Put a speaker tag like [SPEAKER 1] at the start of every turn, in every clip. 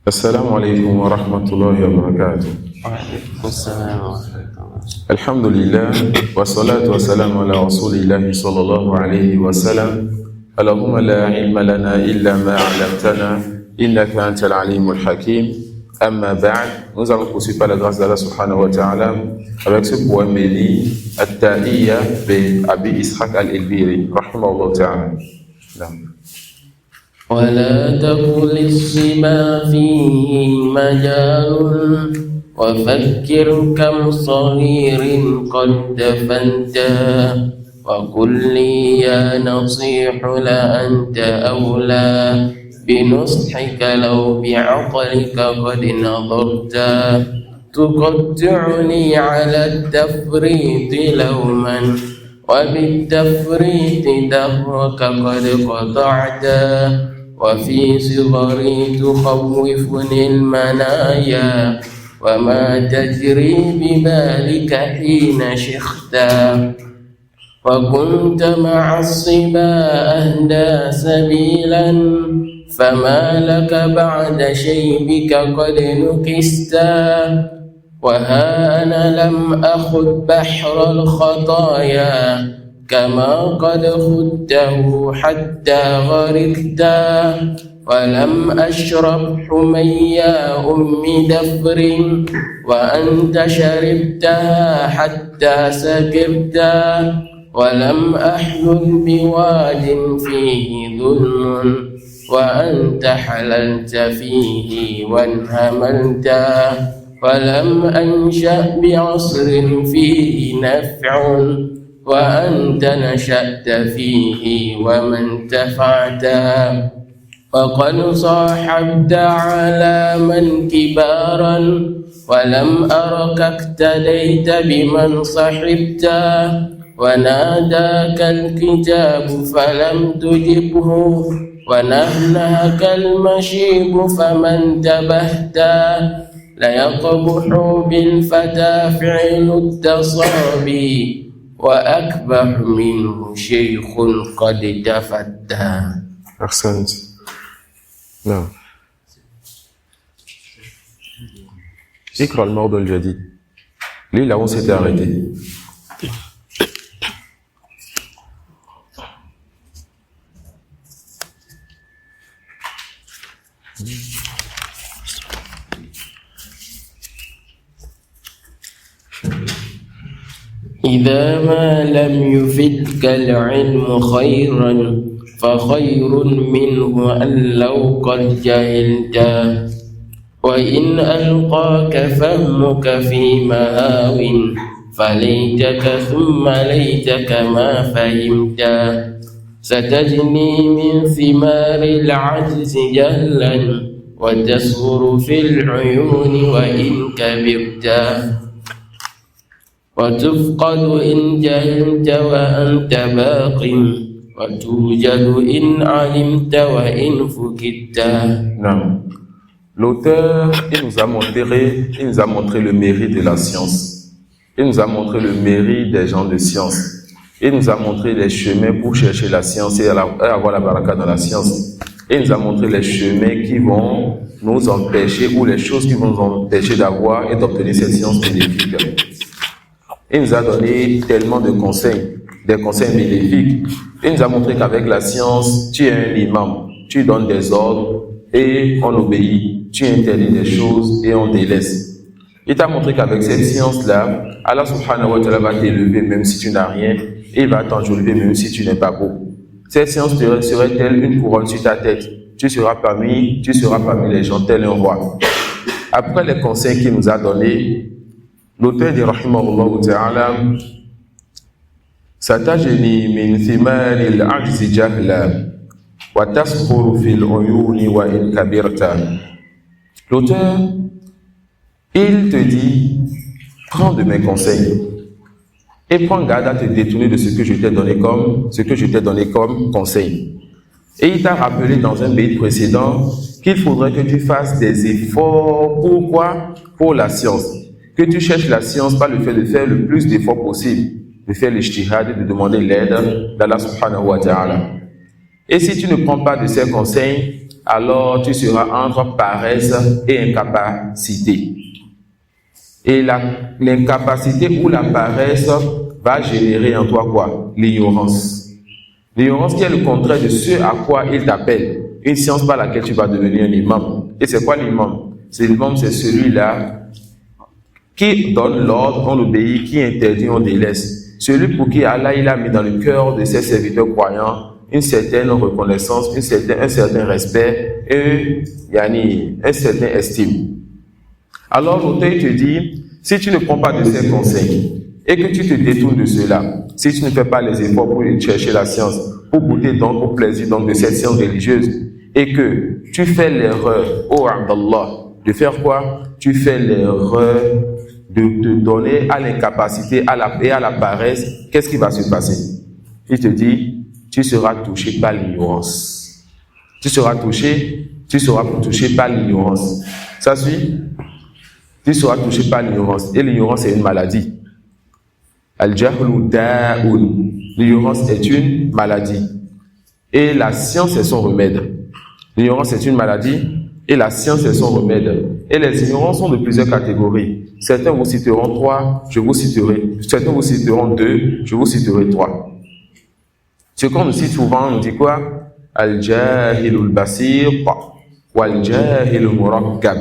[SPEAKER 1] السلام عليكم ورحمة الله وبركاته.
[SPEAKER 2] وعليكم السلام ورحمة الله.
[SPEAKER 1] الحمد لله والصلاة والسلام على رسول الله صلى الله عليه وسلم. اللهم لا علم لنا إلا ما علمتنا إنك أنت العليم الحكيم. أما بعد, nous allons poursuivre par la grâce d'Allah subhanahu wa ta'ala avec ce poème béni At-Ta'iyya bi Abi Ishaq al-Ilbiri rahimahullah ta'ala.
[SPEAKER 2] ولا تقل الصبا فيه مجال وفكر كم صغير قد دفنتا وقل لي يا نصيح لأنت أولى بنصحك لو بعقلك قد نظرتا تقطعني على التفريط لوما وبالتفريط دهرك قد قطعتا وفي صغري تخوفني المنايا وما تجري ببالك حين شختا وكنت مع الصبا أهدى سبيلا فما لك بعد شيبك قد نكستا وها أنا لم أخذ بحر الخطايا كما قد خدته حتى غرقتا ولم أشرب حميا أم دفر وأنت شربتها حتى سكرتا ولم أحلل بواد فيه ظلم وأنت حللت فيه وانهملتا ولم أنشأ بعصر فيه نفع وأنت نشأت فيه وما انتفعتا وقد صاحبت على من كبارا ولم أرك اقتديت بمن صحبتا وناداك الكتاب فلم تجبه ونهنهك المشيب فما انتبهتا ليقبح بالفتى فعل التصابي وأكبح منه شيخ قد تفتى.
[SPEAKER 1] أحسنت. نعم. اقرأ الموضوع الجديد. ليه là on s'était arrêté.
[SPEAKER 2] إذا ما لم يفدك العلم خيرا فخير منه أن لو قد جهلت وإن ألقاك فهمك في مهاو فليتك ثم ليتك ما فهمت ستجني من ثمار العجز جهلا وتصغر في العيون وإن كبرت وتفقد إن جهلت وأنت باق وتوجد إن علمت وإن فكدت.
[SPEAKER 1] Non. L'auteur, il nous a montré le mérite de la science. Il nous a montré le mérite des gens de science. Il nous a montré les chemins pour chercher la science et avoir la baraka dans la science. Il nous a montré les chemins qui vont nous empêcher ou les choses qui vont nous empêcher d'avoir et d'obtenir cette science bénéfique. Il nous a donné tellement de conseils, des conseils bénéfiques. Il nous a montré qu'avec la science, tu es un imam, tu donnes des ordres et on obéit. Tu interdis des choses et on délaisse. Il t'a montré qu'avec cette science-là, Allah subhanahu wa ta'ala va t'élever même si tu n'as rien et il va t'enjoliver même si tu n'es pas beau. Cette science serait-elle une couronne sur ta tête? Tu seras parmi les gens tel un roi. Après les conseils qu'il nous a donnés, l'auteur dit rahimahullah ta'ala satajni min thimari al-ajzi jahla wa taskhuru fil uyuni wa in kabirta. L'auteur, il te dit prends de mes conseils et prends garde à te détourner de ce que je t'ai donné comme conseil. Et il t'a rappelé dans un bait précédent qu'il faudrait que tu fasses des efforts. Pourquoi? Pour la science. Que tu cherches la science par le fait de faire le plus d'efforts possible, de faire l'ijtihad et de demander l'aide d'Allah subhanahu wa ta'ala. Et si tu ne prends pas de ces conseils, alors tu seras entre paresse et incapacité. Et l'incapacité ou la paresse va générer en toi quoi? L'ignorance. L'ignorance qui est le contraire de ce à quoi il t'appelle. Une science par laquelle tu vas devenir un imam. Et c'est quoi l'imam? L'imam, c'est celui-là qui donne l'ordre, on obéit, qui interdit, on délaisse. Celui pour qui Allah il a mis dans le cœur de ses serviteurs croyants une certaine reconnaissance, un certain respect et un certain estime. Alors l'auteur te dit, si tu ne prends pas de ces conseils et que tu te détournes de cela, si tu ne fais pas les efforts pour chercher la science, pour goûter donc au plaisir donc de cette science religieuse, et que tu fais l'erreur, oh Abdallah, de faire quoi? Tu fais l'erreur de te donner à l'incapacité et à la paresse. Qu'est-ce qui va se passer? Il te dit, tu seras touché par l'ignorance. Tu seras touché par l'ignorance. Ça suit? Tu seras touché par l'ignorance. Et l'ignorance est une maladie. Al-jahlu da'un. L'ignorance est une maladie. Et la science est son remède. L'ignorance est une maladie et la science est son remède. Et les ignorants sont de plusieurs catégories. Certains vous citeront 3, je vous citerai. Certains vous citeront 2, je vous citerai 3. Ce qu'on nous cite souvent, on nous dit quoi? Al-jahilul basir wal-jahilul murakkab.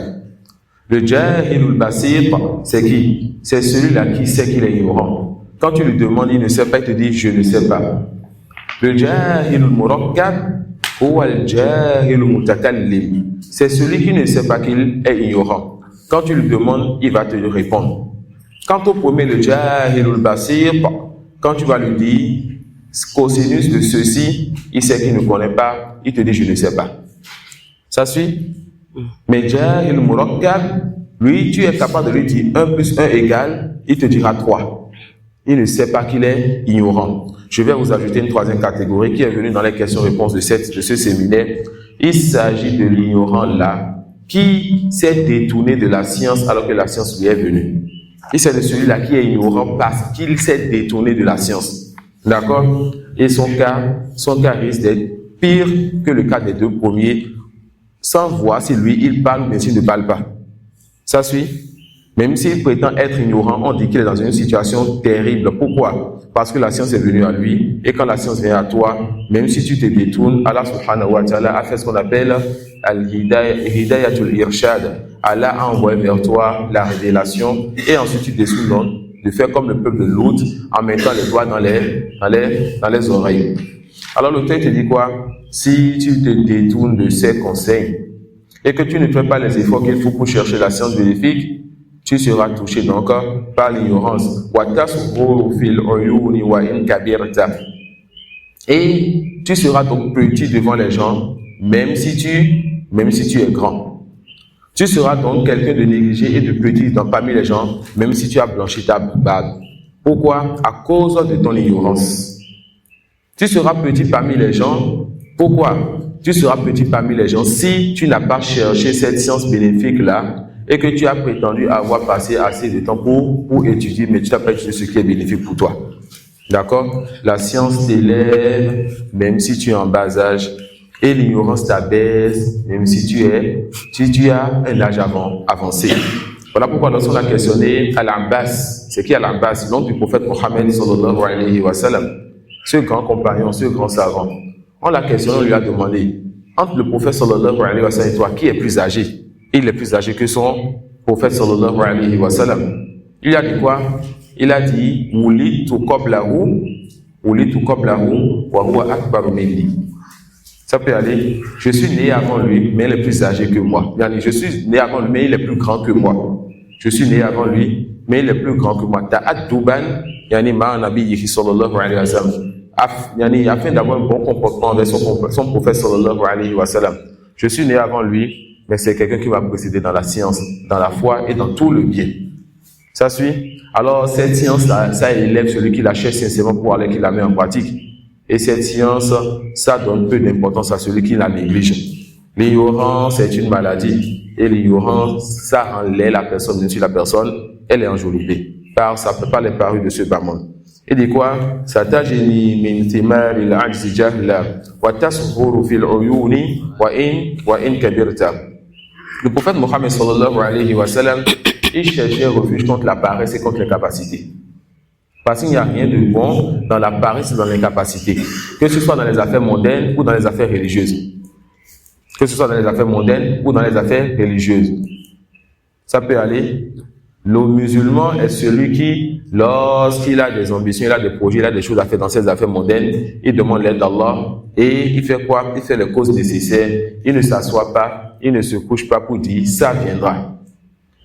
[SPEAKER 1] Le jahilul basir, c'est qui? C'est celui-là qui sait qu'il est ignorant. Quand tu lui demandes, il ne sait pas, il te dit je ne sais pas. Le jahilul murakkab ou al-jahilul mutakallim, c'est celui qui ne sait pas qu'il est ignorant. Quand tu lui demandes, il va te répondre. Quant au premier, le jahilul basir, quand tu vas lui dire cosinus de ceci, il sait qu'il ne connaît pas, il te dit je ne sais pas. Ça suit? Mais jahilul murakkab, lui, tu es capable de lui dire 1 plus 1 égale, il te dira 3. Il ne sait pas qu'il est ignorant. Je vais vous ajouter une troisième catégorie qui est venue dans les questions-réponses de ce séminaire. Il s'agit de l'ignorant là qui s'est détourné de la science alors que la science lui est venue. Il s'agit de celui-là qui est ignorant parce qu'il s'est détourné de la science. D'accord? Et son cas risque d'être pire que le cas des deux premiers, sans voir si lui il parle ou bien s'il ne parle pas. Ça suit? Même s'il prétend être ignorant, on dit qu'il est dans une situation terrible. Pourquoi? Parce que la science est venue à lui, et quand la science vient à toi, même si tu te détournes, Allah subhanahu wa ta'ala a fait ce qu'on appelle al-hidayatul irshad. Allah a envoyé vers toi la révélation, et ensuite tu décides donc de faire comme le peuple de Lot, en mettant les doigts dans les oreilles. Alors l'auteur te dit quoi? Si tu te détournes de ces conseils, et que tu ne fais pas les efforts qu'il faut pour chercher la science bénéfique, tu seras touché donc par l'ignorance. Et tu seras donc petit devant les gens, même si tu es grand. Tu seras donc quelqu'un de négligé et de petit parmi les gens, même si tu as blanchi ta barbe. Pourquoi? À cause de ton ignorance. Tu seras petit parmi les gens. Pourquoi? Tu seras petit parmi les gens si tu n'as pas cherché cette science bénéfique-là, et que tu as prétendu avoir passé assez de temps pour étudier, mais tu n'as pas étudié ce qui est bénéfique pour toi. D'accord? La science t'élève, même si tu es en bas âge, et l'ignorance t'abaisse, même si tu as un âge avancé. Voilà pourquoi lorsqu'on a questionné Al-Abbas, c'est qui Al-Abbas? L'oncle du prophète Mohammed sallallahu alayhi wa sallam, ce grand compagnon, ce grand savant. On l'a questionné, on lui a demandé, entre le prophète sallallahu alayhi wa sallam et toi, qui est plus âgé? Il est plus âgé que son prophète sallallahu alayhi wa sallam. Il a dit quoi? Il a dit wulitu qablahu wa huwa akbaru minni. Ça peut aller, je suis né avant lui, mais il est plus âgé que moi. Je suis né avant lui, mais il est plus grand que moi. Je suis né avant lui, mais il est plus grand que moi. Ta'adduban, ma'a nabiyyi sallallahu alayhi wa sallam. Afin d'avoir un bon comportement avec son prophète sallallahu alayhi wa sallam. Je suis né avant lui, mais c'est quelqu'un qui m'a précédé dans la science, dans la foi et dans tout le bien. Ça suit? Alors, cette science-là, ça élève celui qui la cherche sincèrement pour aller qui la met en pratique. Et cette science, ça donne peu d'importance à celui qui la néglige. L'ignorance est une maladie. Et l'ignorance, ça rend laid la personne, même si la personne, elle est enjolivée par les parures de ce bas monde. Il dit quoi? Satajini min thimari al-ajzi jahla wa tasghuru fil uyuni wa in kabirta. Le prophète Mohammed sallallahu alayhi wa sallam, il cherchait refuge contre la paresse et contre l'incapacité. Parce qu'il n'y a rien de bon dans la paresse et dans l'incapacité, que ce soit dans les affaires mondaines ou dans les affaires religieuses. Que ce soit dans les affaires mondaines ou dans les affaires religieuses. Ça peut aller. Le musulman est celui qui, lorsqu'il a des ambitions, il a des projets, il a des choses à faire dans ses affaires mondaines, il demande l'aide d'Allah et il fait quoi? Il fait les causes nécessaires. Il ne s'assoit pas, il ne se couche pas pour dire ça viendra.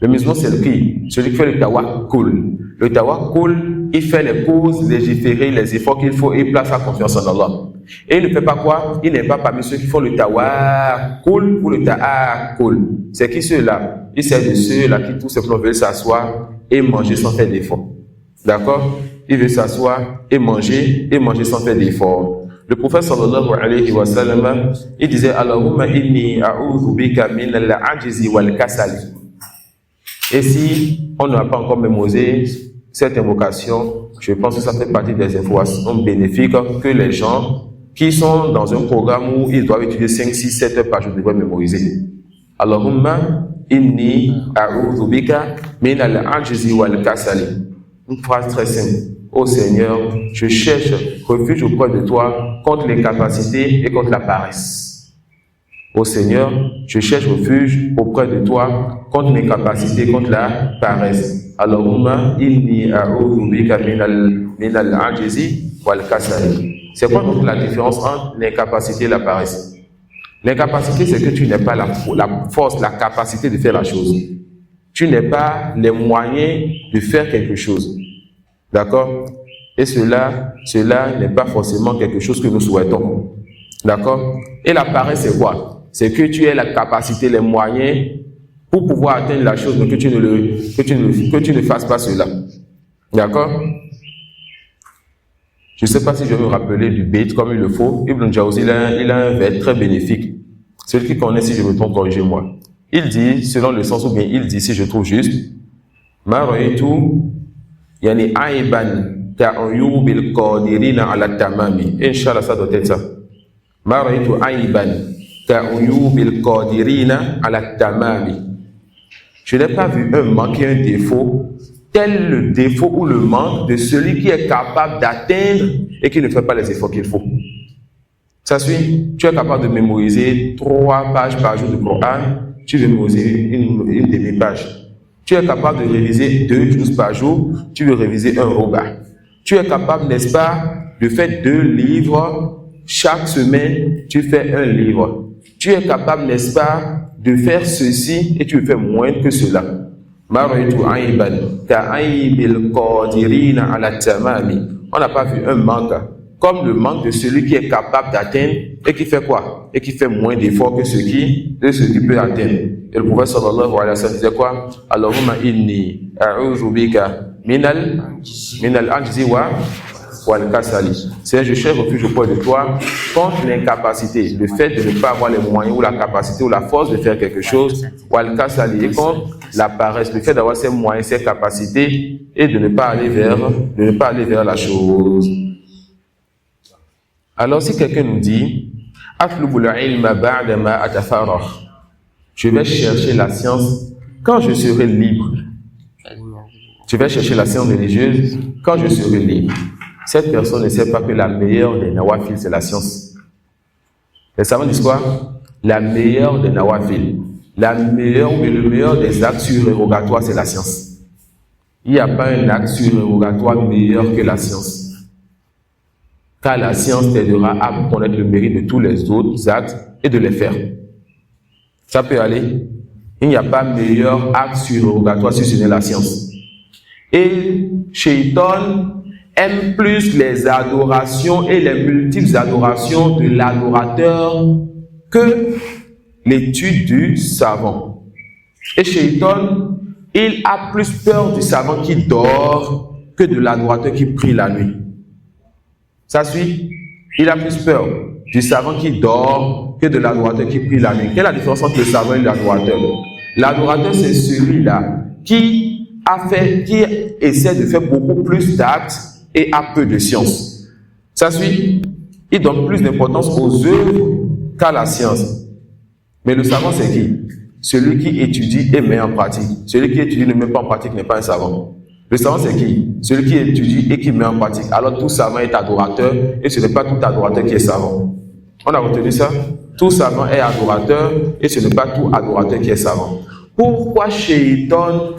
[SPEAKER 1] Le musulman, c'est celui qui fait le tawakkul. Le tawakkul, il fait les causes, légiférer, les efforts qu'il faut et il place sa confiance en Allah. Et il ne fait pas quoi? Il n'est pas parmi ceux qui font le tawakkul ou le ta'akul. C'est qui ceux-là? Il s'agit de ceux-là qui tout simplement veulent s'asseoir et manger sans faire d'effort. D'accord? Il veut s'asseoir et manger sans faire d'effort. Le prophète sallallahu alayhi wa sallam, il disait Allahumma inni a'udhu bika min al-ajzi wal kasali. Et si on n'a pas encore mémorisé cette invocation, je pense que ça fait partie des informations bénéfiques que les gens qui sont dans un programme où ils doivent étudier 5, 6, 7 heures par jour devraient mémoriser. Allahumma inni a'udhu bika min al-ajzi wal kasali. Une phrase très simple. Ô Seigneur, je cherche refuge auprès de toi contre l'incapacité et contre la paresse. Ô Seigneur, je cherche refuge auprès de toi contre l'incapacité et contre la paresse. Allahumma inni a'udhu bika min al-ajzi wal kasali. C'est quoi donc la différence entre l'incapacité et la paresse? L'incapacité, c'est que tu n'as pas la force, la capacité de faire la chose. Tu n'as pas les moyens de faire quelque chose. D'accord? Et cela n'est pas forcément quelque chose que nous souhaitons. D'accord? Et la paresse, c'est quoi? C'est que tu aies la capacité, les moyens pour pouvoir atteindre la chose, mais que tu ne fasses pas cela. D'accord? Je ne sais pas si je vais me rappeler du bait comme il le faut. Ibn Jawzi, il a un vers très bénéfique. Celui qui connaît, si je me trompe, corrigez-moi. Il dit, selon le sens, ou bien il dit, si je trouve juste, Ma ra'aytu yani aiban ta'uyubil qadirina ala tamami. Inch'Allah, ça doit être ça. Ma ra'aytu aiban ta'uyubil qadirina ala tamami. Je n'ai pas vu un manque et un défaut tel le défaut ou le manque de celui qui est capable d'atteindre et qui ne fait pas les efforts qu'il faut. Ça suit, tu es capable de mémoriser 3 pages par jour du Coran, tu veux mémoriser une demi-page. Tu es capable de réviser 2 juzus par jour, tu veux réviser un ruba. Tu es capable, n'est-ce pas, de faire 2 livres chaque semaine, tu fais 1 livre. Tu es capable, n'est-ce pas, de faire ceci et tu fais moins que cela. On n'a pas vu un manque comme le manque de celui qui est capable d'atteindre et qui fait quoi? Et qui fait moins d'efforts que celui qui peut atteindre. Et le prophète sallallahu alayhi wa sallam disait quoi? Allahumma inni a'udhu bika minal ajzi wal kasali. C'est je cherche refuge auprès de toi contre l'incapacité, le fait de ne pas avoir les moyens ou la capacité ou la force de faire quelque chose, wal kasali, et contre la paresse, le fait d'avoir ces moyens, ces capacités et de ne pas aller vers la chose. Alors si quelqu'un nous dit atlubul ilma ba'da ma atafarragh, je vais chercher la science quand je serai libre. Je vais chercher la science religieuse quand je serai libre. Cette personne ne sait pas que la meilleure des nawafil, c'est la science. Les savants disent quoi? La meilleure des nawafil, le meilleur des actes surérogatoires, c'est la science. Il n'y a pas un acte surérogatoire meilleur que la science. Car la science t'aidera à connaître le mérite de tous les autres actes et de les faire. Ça peut aller. Il n'y a pas meilleur acte surérogatoire si ce n'est la science. Et Shaitan aime plus les adorations et les multiples adorations de l'adorateur que l'étude du savant. Et Shaitan, il a plus peur du savant qui dort que de l'adorateur qui prie la nuit. Ça suit? Il a plus peur du savant qui dort que de l'adorateur qui prie la nuit. Quelle est la différence entre le savant et l'adorateur? L'adorateur, c'est celui-là qui essaie de faire beaucoup plus d'actes et a peu de science. Ça suit, il donne plus d'importance aux œuvres qu'à la science. Mais le savant, c'est qui? Celui qui étudie et met en pratique. Celui qui étudie et ne met pas en pratique n'est pas un savant. Le savant, c'est qui? Celui qui étudie et qui met en pratique. Alors tout savant est adorateur et ce n'est pas tout adorateur qui est savant. On a retenu ça? Tout savant est adorateur et ce n'est pas tout adorateur qui est savant. Pourquoi Shaitan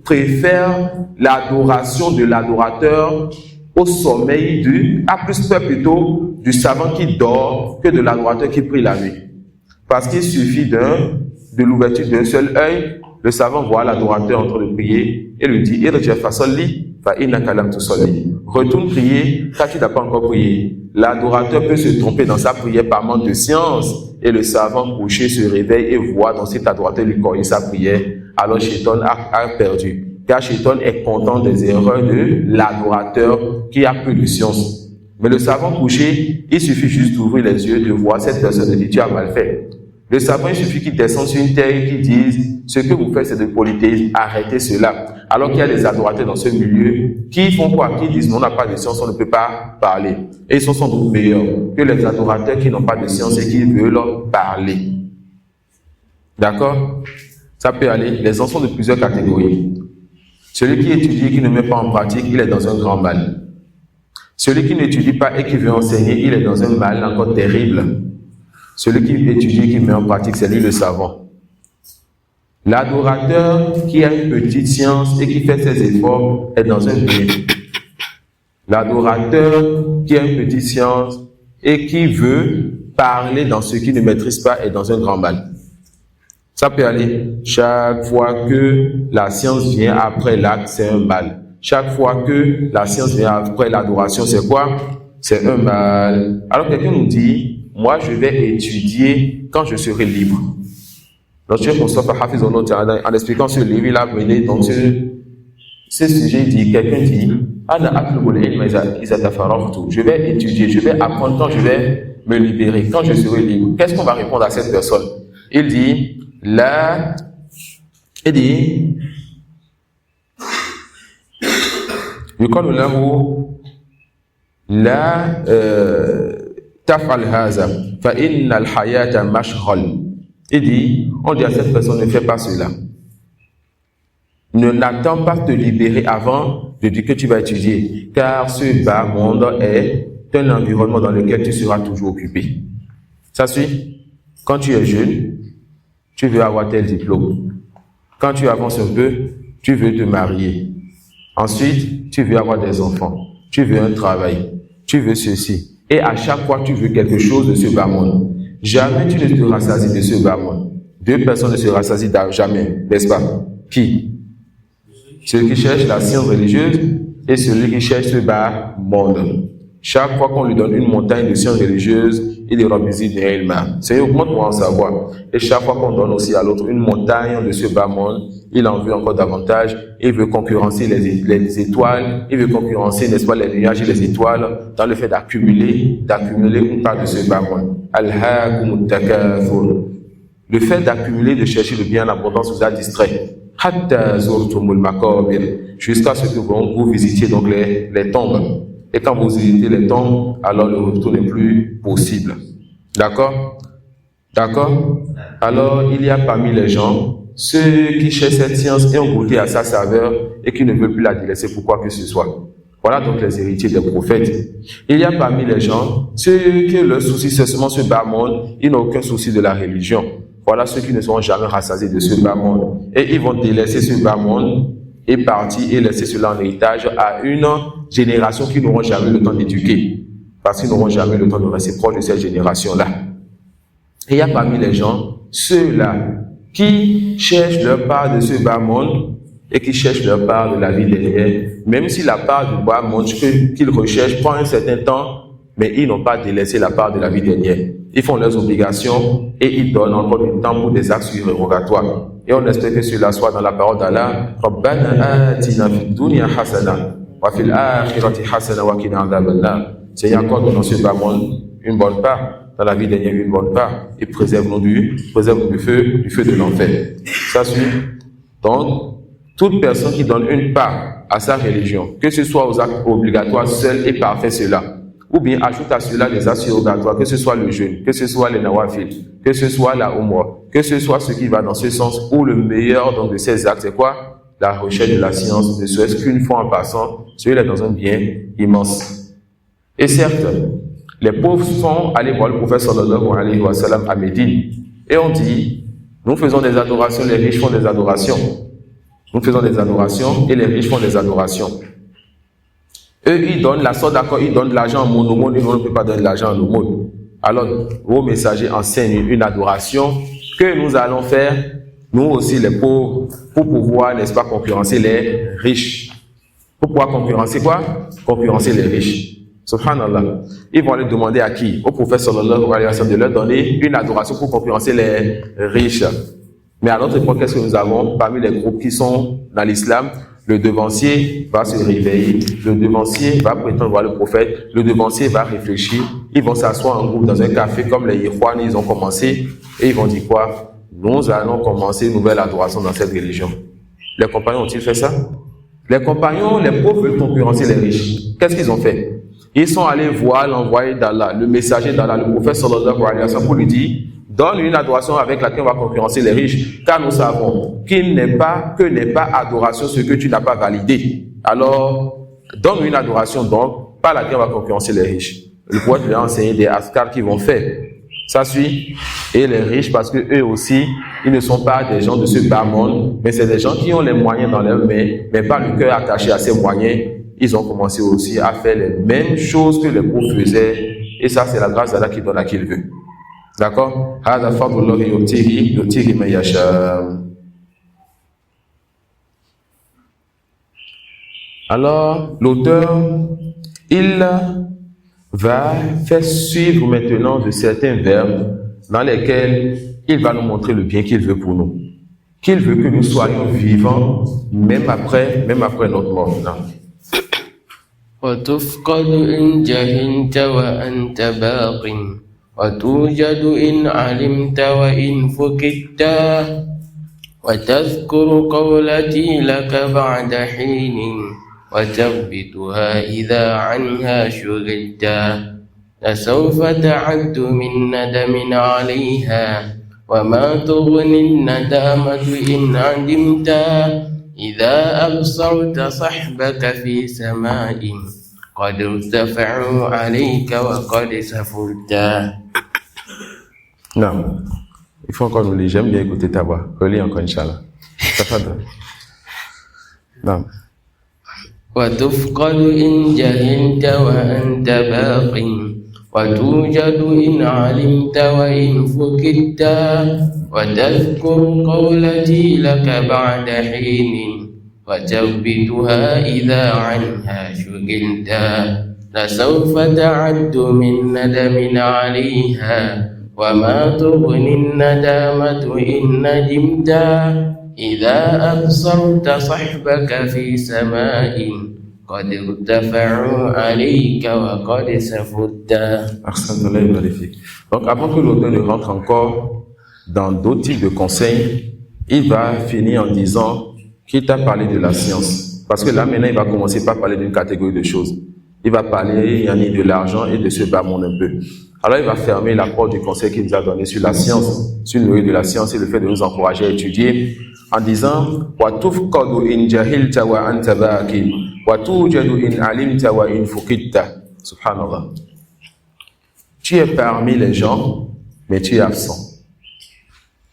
[SPEAKER 1] préfère l'adoration de l'adorateur au sommeil a plus peur plutôt du savant qui dort que de l'adorateur qui prie la nuit? Parce qu'il suffit de l'ouverture d'un seul œil, le savant voit l'adorateur en train de prier et lui dit « Irja fasolli fa innaka lam tusolli » Retourne prier car tu n'as pas encore prié. L'adorateur peut se tromper dans sa prière par manque de science et le savant couché se réveille et voit dans cet adorateur lui corriger sa prière. Alors Shaitan a perdu. Car Shaitan est content des erreurs de l'adorateur qui a peu de science. Mais le savant couché, il suffit juste d'ouvrir les yeux, de voir cette personne et de dire tu as mal fait. Le savant, il suffit qu'il descende sur une terre et qu'il dise ce que vous faites c'est de polythéisme, arrêtez cela. Alors qu'il y a des adorateurs dans ce milieu qui font quoi? Qui disent on n'a pas de science, on ne peut pas parler. Et ils sont sans doute meilleurs que les adorateurs qui n'ont pas de science et qui veulent parler. D'accord? Ça peut aller. Les enfants de plusieurs catégories. Celui qui étudie et qui ne met pas en pratique, il est dans un grand mal. Celui qui n'étudie pas et qui veut enseigner, il est dans un mal encore terrible. Celui qui étudie et qui met en pratique, c'est lui le savant. L'adorateur qui a une petite science et qui fait ses efforts est dans un bien. L'adorateur qui a une petite science et qui veut parler dans ce qu'il ne maîtrise pas est dans un grand mal. Ça peut aller. Chaque fois que la science vient après l'acte, c'est un mal. Chaque fois que la science vient après l'adoration, c'est quoi? C'est un mal. Alors quelqu'un nous dit, moi je vais étudier quand je serai libre. Donc Cheikh Moustapha Hafiz en expliquant ce livre, il a mené dans ce sujet, quelqu'un dit, je vais étudier, je vais apprendre quand je vais me libérer, quand je serai libre. Qu'est-ce qu'on va répondre à cette personne? Il dit, là, il dit, يقال له لا تفعل هذا فإن الحياة مشغل. Il dit, on dit à cette personne, ne fais pas cela. Ne n'attends pas te libérer avant de dire que tu vas étudier, car ce bas monde est un environnement dans lequel tu seras toujours occupé. Ça suit? Quand tu es jeune, tu veux avoir tel diplôme. Quand tu avances un peu, tu veux te marier. Ensuite, tu veux avoir des enfants. Tu veux un travail. Tu veux ceci. Et à chaque fois, tu veux quelque chose de ce bas monde. Jamais tu ne te rassasies de ce bas monde. Deux personnes ne se rassasient jamais, n'est-ce pas? Qui? Celui qui cherche la science religieuse et celui qui cherche ce bas monde. Chaque fois qu'on lui donne une montagne de sciences religieuses, il ira visiter Ilma. C'est augmente pour en savoir. Et chaque fois qu'on donne aussi à l'autre une montagne de ce bas monde, il en veut encore davantage. Il veut concurrencer les étoiles. Il veut concurrencer, n'est-ce pas, les nuages et les étoiles dans le fait d'accumuler une part de ce bas monde. Al-Haakumut Takathur. Le fait d'accumuler, de chercher le bien en abondance vous a distrait. Hatta zurtumul maqabir. Jusqu'à ce que vous visitiez donc les tombes. Et quand vous visitez les tombes, alors le retour n'est plus possible. D'accord? D'accord? Alors, il y a parmi les gens, ceux qui cherchent cette science et ont goûté à sa saveur et qui ne veulent plus la délaisser pour quoi que ce soit. Voilà donc les héritiers des prophètes. Il y a parmi les gens, ceux que leur souci c'est seulement ce bas monde, ils n'ont aucun souci de la religion. Voilà ceux qui ne seront jamais rassasiés de ce bas monde. Et ils vont délaisser ce bas monde et partir et laisser cela en héritage à une génération qui n'auront jamais le temps d'éduquer. Parce qu'ils n'auront jamais le temps de rester proches de cette génération-là. Et il y a parmi les gens, ceux-là qui cherchent leur part de ce bas monde et qui cherchent leur part de la vie dernière, même si la part du bas monde qu'ils recherchent prend un certain temps, mais ils n'ont pas délaissé la part de la vie dernière. Ils font leurs obligations et ils donnent encore du temps pour des actes surérogatoires. Et on espère que cela soit dans la parole d'Allah. Rabbana atina fid dunya hasana wa fil akhirati hasana wa qina adhaban nar. Seigneur, accorde dans ce bas monde une bonne part, dans la vie dernière une bonne part, et préserve-nous du feu de l'enfer. Ça suit. Donc, toute personne qui donne une part à sa religion, que ce soit aux actes obligatoires seuls et parfaits cela, ou bien ajoute à cela des actes surrogatoires, que ce soit le jeûne, que ce soit les nawafil, que ce soit la umrah, que ce soit ce qui va dans ce sens, ou le meilleur donc de ces actes, c'est quoi? La recherche de la science, ne serait-ce qu'une fois en passant, celui-là est dans un bien immense. Et certes, les pauvres sont allés voir le prophète sallallahu alayhi wa sallam à Médine, et on dit, nous faisons des adorations, les riches font des adorations. Nous faisons des adorations et les riches font des adorations. Eux, ils donnent la sorte d'accord, ils donnent de l'argent en aumône, nous, on ne peut pas donner de l'argent en aumône. Alors, vos messagers enseignent une adoration que nous allons faire, nous aussi les pauvres, pour pouvoir, n'est-ce pas, concurrencer les riches. Pour pouvoir concurrencer quoi? Concurrencer les riches. Subhanallah. Ils vont aller demander à qui? Au prophète sallallahu alayhi wa sallam de leur donner une adoration pour concurrencer les riches. Mais à notre époque, qu'est-ce que nous avons? Parmi les groupes qui sont dans l'islam, le devancier va se réveiller, le devancier va prétendre voir le prophète, le devancier va réfléchir, ils vont s'asseoir en groupe dans un café comme les Ikhwan, ils ont commencé, et ils vont dire quoi? Nous allons commencer une nouvelle adoration dans cette religion. Les compagnons ont-ils fait ça? Les compagnons, les pauvres veulent concurrencer les riches. Qu'est-ce qu'ils ont fait? Ils sont allés voir l'envoyé d'Allah, le messager d'Allah, le prophète sallallahu alayhi wa sallam, pour lui dire: donne une adoration avec laquelle on va concurrencer les riches, car nous savons que n'est pas adoration ce que tu n'as pas validé. Alors, donne une adoration donc, par laquelle on va concurrencer les riches. Le prophète lui a enseigné des askars qu'ils vont faire. Ça suit. Et les riches, parce que eux aussi, ils ne sont pas des gens de ce bas monde, mais c'est des gens qui ont les moyens dans leurs mains, mais pas le cœur attaché à ces moyens. Ils ont commencé aussi à faire les mêmes choses que les pauvres faisaient. Et ça, c'est la grâce d'Allah qui donne à qui il veut. D'accord? Alors, l'auteur, il va faire suivre maintenant de certains verbes dans lesquels il va nous montrer le bien qu'il veut pour nous. Qu'il veut que nous soyons vivants même après notre mort.
[SPEAKER 2] وتفقد إن جهلت وأنت باق وتوجد إن علمت وإن فكدت وتذكر قولتي لك بعد حين وتغبطها إذا عنها شغلت لسوف تعد من ندم عليها وما تغني الندامة إن عدمت إذا أبصرت صحبك في سماء قد ارتفعوا عليك وقد سفلت.
[SPEAKER 1] Non. Il faut encore nous lire. J'aime bien écouter ta voix. Relis encore, Inch'Allah. Ça fait bien. Non.
[SPEAKER 2] وتفقد إن جهلت وأنت باق وتوجد إن علمت وإن فكدت وتذكر قولتي لك بعد حين وتغبطها إذا عنها شغلت لسوف تعد من ندم عليها وما تغني الندامة إن ندمت إذا أبصرت صحبك في سماء قد ارتفعوا عليك وقد سفلت.
[SPEAKER 1] Magnifique. Donc, avant que l'auteur ne rentre encore dans d'autres types de conseils, il va finir en disant qu'il t'a parlé de la science. Parce que là, maintenant, il va commencer par parler d'une catégorie de choses. Il va parler, Yanni, de l'argent et de ce bas monde un peu. Alors, il va fermer la porte du conseil qu'il nous a donné sur la science, sur le mérite de la science et le fait de nous encourager à étudier, en disant وَتُفْقَدُ إِنْ جَهِلْتَ وَأَنْتَ بَاكٍ وَتُوجَدُ إِنْ عَلِمْتَ وَإِنْ فُقِدْتَ. Subhanallah. Tu es parmi les gens, mais tu es absent.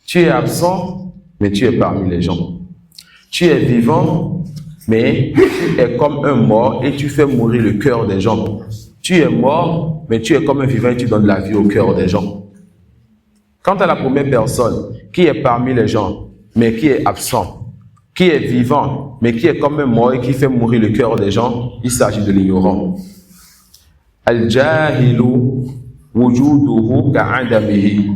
[SPEAKER 1] Tu es absent, mais tu es parmi les gens. Tu es vivant, mais tu es comme un mort et tu fais mourir le cœur des gens. Tu es mort, mais tu es comme un vivant et tu donnes la vie au cœur des gens. Quant à la première personne qui est parmi les gens, mais qui est absent, qui est vivant, mais qui est comme un mort et qui fait mourir le cœur des gens, il s'agit de l'ignorant. Al-jahilu wujuduhu ka'adamihi.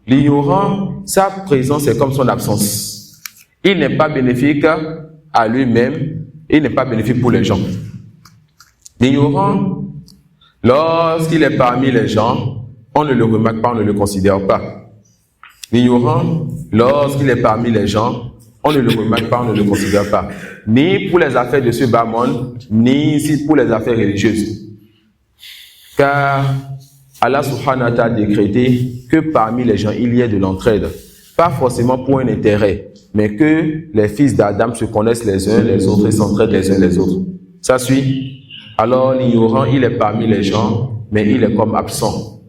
[SPEAKER 1] L'ignorant, sa présence est comme son absence. Il n'est pas bénéfique à lui-même, il n'est pas bénéfique pour les gens. L'ignorant, lorsqu'il est parmi les gens, on ne le remarque pas, on ne le considère pas. L'ignorant, lorsqu'il est parmi les gens, On ne le remarque pas, on ne le considère pas. Ni pour les affaires de ce bas monde, ni ici pour les affaires religieuses. Car Allah subhanahu wa ta'ala a décrété que parmi les gens, il y ait de l'entraide. Pas forcément pour un intérêt, mais que les fils d'Adam se connaissent les uns les autres et s'entraident les uns les autres. Ça suit. Alors l'ignorant, il est parmi les gens, mais il est comme absent.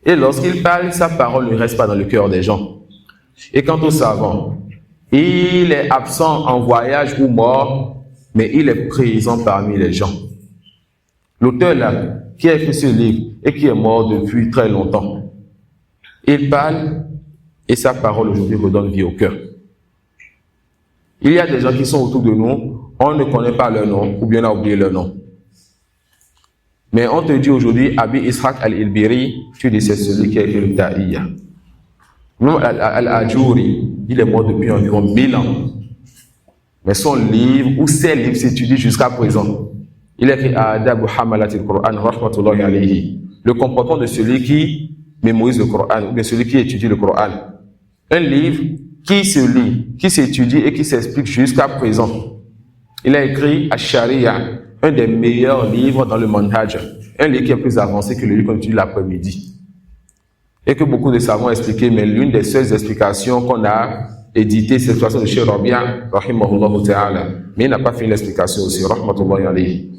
[SPEAKER 1] Et lorsqu'il parle, sa parole ne reste pas dans le cœur des gens. Et quant au savant, il est absent en voyage ou mort, mais il est présent parmi les gens. L'auteur là, qui a écrit ce livre et qui est mort depuis très longtemps, il parle et sa parole aujourd'hui redonne vie au cœur. Il y a des gens qui sont autour de nous, on ne connaît pas leur nom ou bien on a oublié leur nom. Mais on te dit aujourd'hui, Abi Ishaq al-Ilbiri, tu dis c'est celui qui a écrit le Ta'iyya. Al-Ajuri, il est mort depuis environ 1000 ans. Mais son livre ou ses livres s'étudient jusqu'à présent. Il a écrit Adabu Hamalat al-Qur'an, rahmatullahi alayhi. Le comportement de celui qui mémorise le Coran, ou bien celui qui étudie le Coran. Un livre qui se lit, qui s'étudie et qui s'explique jusqu'à présent. Il a écrit Ash-Sharia, un des meilleurs livres dans le manhaj, un livre qui est plus avancé que le livre qu'on étudie l'après-midi. Et que beaucoup de savants ont expliqué, mais l'une des seules explications qu'on a édité, c'est l'explication de Cheikh Rabia, rahimahullah ta'ala. Mais il n'a pas fini l'explication aussi, rahmatullahi alayhi.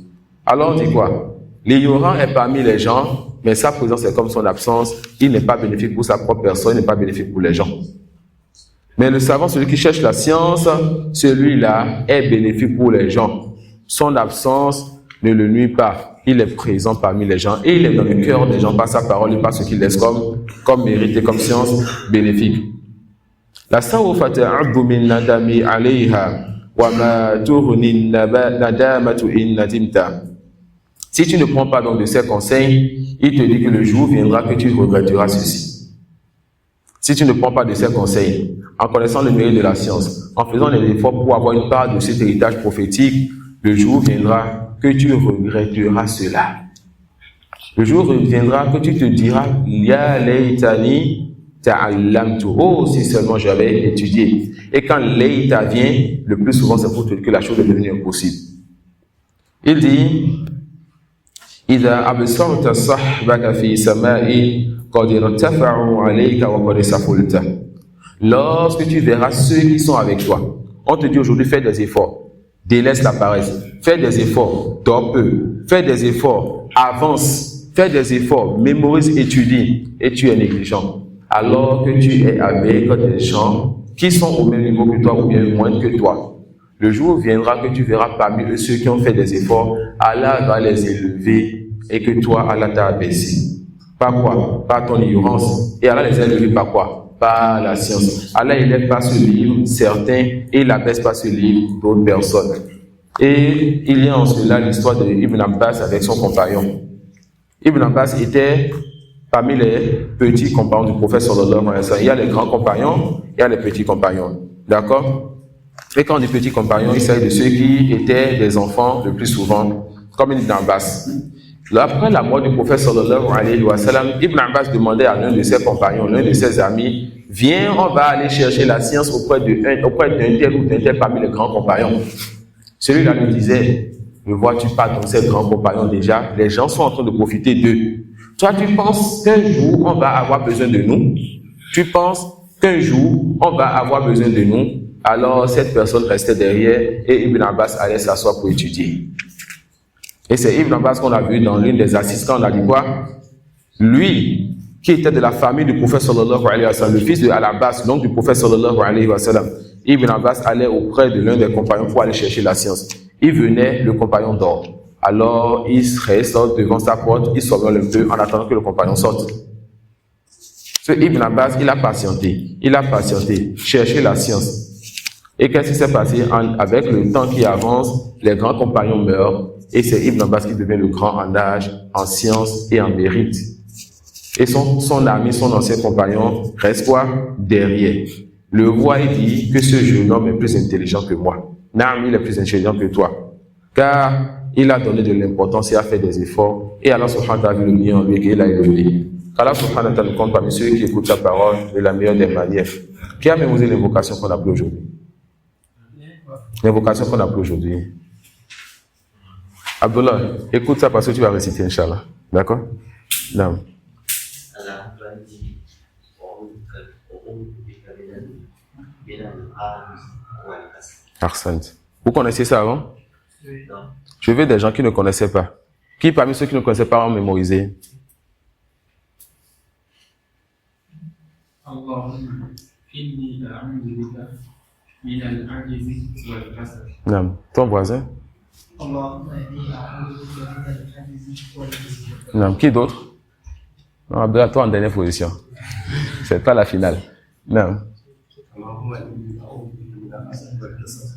[SPEAKER 1] Alors on dit quoi? L'ignorant est parmi les gens, mais sa présence est comme son absence. Il n'est pas bénéfique pour sa propre personne, il n'est pas bénéfique pour les gens. Mais le savant, celui qui cherche la science, celui-là est bénéfique pour les gens. Son absence ne le nuit pas. Il est présent parmi les gens et il est dans le cœur des gens par sa parole et par ce qu'il laisse comme mérite et comme science bénéfique. La sawfa ta'abdu min nadami alayha wa ma tughni nadamatu in nadimta. Si tu ne prends pas donc de ces conseils, il te dit que le jour viendra que tu regretteras ceci. Si tu ne prends pas de ces conseils, en connaissant le mérite de la science, en faisant les efforts pour avoir une part de cet héritage prophétique, le jour viendra que tu regretteras cela. Le jour viendra que tu te diras, Ya laytani ta'allamtu. Oh, si seulement j'avais étudié. Et quand layta vient, le plus souvent c'est pour te dire que la chose est devenue impossible. Il dit, إذا أبصرت صحبك في سماء قد ارتفعوا عليك وقد سفلت. Lorsque tu verras ceux qui sont avec toi, on te dit aujourd'hui fais des efforts, délaisse la paresse, fais des efforts, dors peu, fais des efforts, avance, fais des efforts, mémorise, étudie, et tu es négligent. Alors que tu es avec des gens qui sont au même niveau que toi ou bien moins que toi. Le jour viendra que tu verras parmi eux ceux qui ont fait des efforts, Allah va les élever et que toi, Allah t'a abaissé. Par quoi? Par ton ignorance. Et Allah les a élevés par quoi? Par la science. Allah élève par ce livre certains et il abaisse par ce livre d'autres personnes. Et il y a en cela l'histoire de Ibn Abbas avec son compagnon. Ibn Abbas était parmi les petits compagnons du prophète sallallahu alayhi wa sallam. Il y a les grands compagnons, il y a les petits compagnons. D'accord? Et quand on dit petits compagnons, il s'agit de ceux qui étaient des enfants le plus souvent, comme Ibn Abbas. Après la mort du prophète sallallahu alayhi wa sallam, Ibn Abbas demandait à l'un de ses compagnons, l'un de ses amis, viens, on va aller chercher la science auprès d'un tel ou d'un tel parmi les grands compagnons. Celui-là lui disait, ne vois-tu pas dans ces grands compagnons déjà, les gens sont en train de profiter d'eux. Toi, tu penses qu'un jour, on va avoir besoin de nous? Tu penses qu'un jour, on va avoir besoin de nous? Alors, cette personne restait derrière et Ibn Abbas allait s'asseoir pour étudier. Et c'est Ibn Abbas qu'on a vu dans l'une des assises quand on a dit quoi? Lui, qui était de la famille du prophète sallallahu alayhi wa sallam, le fils de Al-Abbas, donc du prophète sallallahu alayhi wa sallam, Ibn Abbas allait auprès de l'un des compagnons pour aller chercher la science. Il venait, le compagnon dort. Alors, il se reste devant sa porte, il s'envole un peu en attendant que le compagnon sorte. Ce Ibn Abbas, il a patienté, cherché la science. Et qu'est-ce qui s'est passé? Avec le temps qui avance, les grands compagnons meurent et c'est Ibn Abbas qui devient le grand en âge, en science et en mérite. Et son ami, son ancien compagnon, reste quoi? Derrière. Le roi dit que ce jeune homme est plus intelligent que moi. Naam, il est plus intelligent que toi. Car il a donné de l'importance et a fait des efforts. Et Allah subhanahu wa ta'ala a vu le bien en lui et il a élevé. Allah subhanahu wa ta'ala nous compte parmi ceux qui écoutent sa parole de la meilleure des manières. Qui a mémorisé l'invocation qu'on a appelée aujourd'hui? L'invocation qu'on a appelée aujourd'hui. Abdullah, écoute ça parce que tu vas réciter, Inch'Allah. D'accord? Non. Arsène. Vous connaissiez ça avant? Non. Je veux des gens qui ne connaissaient pas. Qui parmi ceux qui ne connaissaient pas ont mémorisé? Non. Ton voisin? Non. Qui d'autre? Non, Abdullah, toi en dernière position. C'est pas la finale. Non.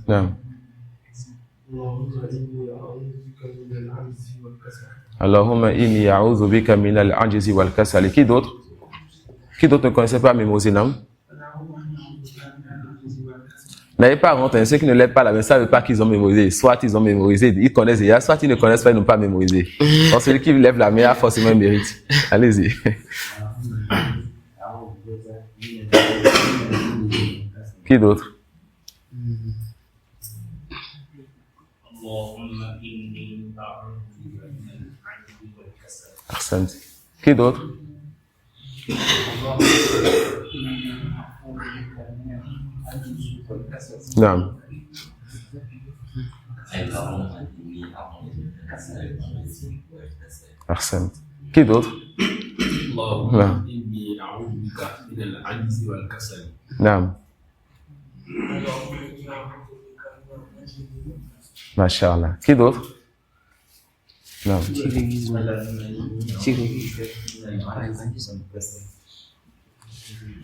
[SPEAKER 1] Non. Allahumma inni a'udhu bika min al-'ajzi wal kasal. Qui d'autre? Qui d'autre ne connaissait pas mémoriser, non? N'avez pas honte, ceux qui ne l'aiment pas là, mais ne savent pas qu'ils ont mémorisé. Soit ils ont mémorisé, ils connaissent déjà, soit ils ne connaissent pas, ils n'ont pas mémorisé. Donc celui qui lève la main a forcément un mérite. Allez-y. Qui d'autre? Arsène. Qui d'autre? Non. Arsène. Qui d'autre? Non. Non. Masha'Allah. Qui d'autre? Non.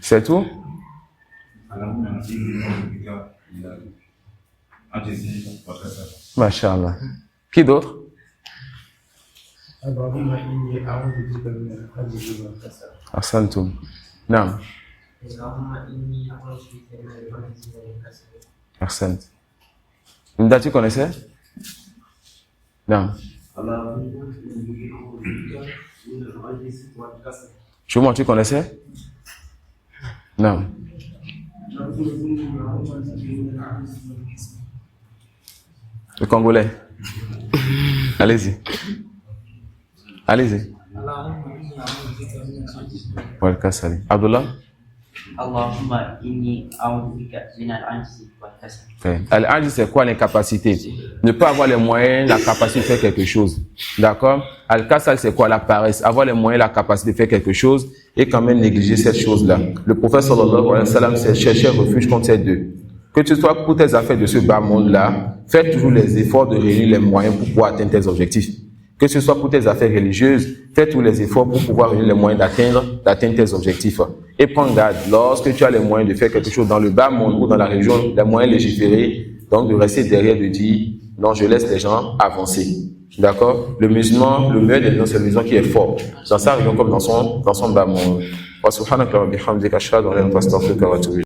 [SPEAKER 1] C'est tout? Masha'Allah. Qui d'autre? Ahsantum. Non. Ahsant. Nda, tu connaissais? Non. Chouma, tu connaissais? Non. Le Congolais. Allez-y. Allez-y. Abdullah.
[SPEAKER 3] Allahumma inni a'udhu bika min al-'ajzi wal kasal.
[SPEAKER 1] Al-'ajz, c'est quoi? L'incapacité. Ne pas avoir les moyens, la capacité de faire quelque chose. D'accord? Al-kasal, c'est quoi? La paresse. Avoir les moyens, la capacité de faire quelque chose et quand même négliger cette chose-là. Le prophète sallallahu alayhi wa sallam s'est cherché refuge contre ces deux. Que tu sois pour tes affaires de ce bas monde-là, fais toujours les efforts de réunir les moyens pour pouvoir atteindre tes objectifs. Que ce soit pour tes affaires religieuses, fais tous les efforts pour pouvoir réunir les moyens d'atteindre tes objectifs. Et prends garde, lorsque tu as les moyens de faire quelque chose dans le bas monde ou dans la région, les moyens légiférés, donc de rester derrière, de dire, non, je laisse les gens avancer. D'accord? Le musulman, le meilleur des musulmans, c'est le musulman qui est fort. Dans sa région comme dans son bas monde.